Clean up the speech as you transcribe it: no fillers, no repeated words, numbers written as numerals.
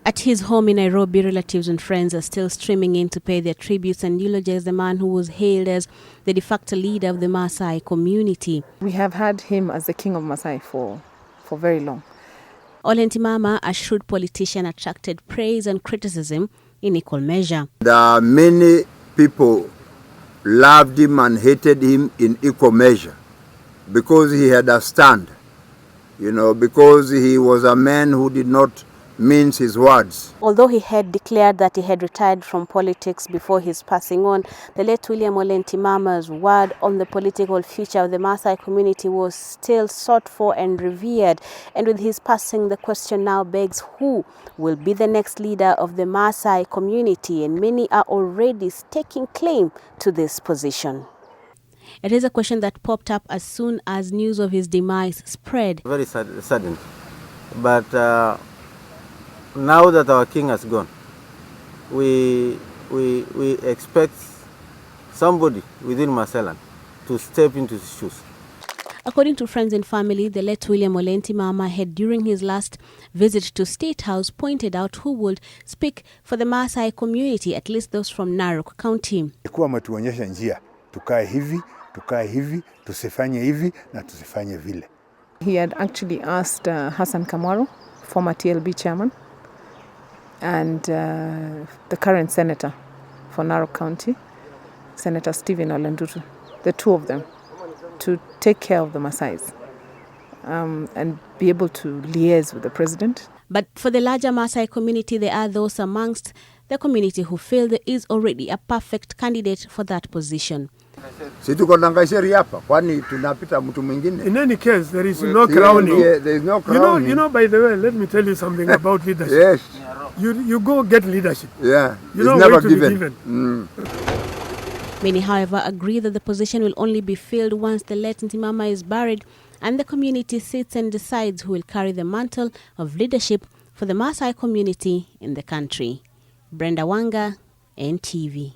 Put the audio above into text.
At his home in Nairobi, relatives and friends are still streaming in to pay their tributes and eulogize the man who was hailed as the de facto leader of the Maasai community. We have had him as the king of Maasai for very long. Mourning Ntimama, a shrewd politician, attracted praise and criticism in equal measure. There are many people loved him and hated him in equal measure because he had a stand, because he was a man who did not mince his words. Although he had declared that he had retired from politics before his passing on, the late Mourning Ntimama's word on the political future of the Maasai community was still sought for and revered. And with his passing, the question now begs, who will be the next leader of the Maasai community? And many are already staking claim to this position. It is a question that popped up as soon as news of his demise spread. Very sudden. But now that our king has gone, we expect somebody within Maasai to step into his shoes. According to friends and family, the late Mourning Ntimama had, during his last visit to State House, pointed out who would speak for the Maasai community, at least those from Narok County. Alikuwa ametuonyesha njia, tukae hivi, tusifanye hivi na tusifanye vile. He had actually asked Hassan Kamwaro, former TLB chairman, and the current senator for Narok County, Senator Stephen Olendutu, the two of them, to take care of the Maasais and be able to liaise with the president. But for the larger Maasai community, there are those amongst the community who feel there is already a perfect candidate for that position. In any case, there is no crowning. There is no crowning. By the way, let me tell you something about leadership. Yes. You go get leadership. Yeah. You know never where to be given. Many, however, agree that the position will only be filled once the late Ntimama is buried and the community sits and decides who will carry the mantle of leadership for the Maasai community in the country. Brenda, Wanga, NTV.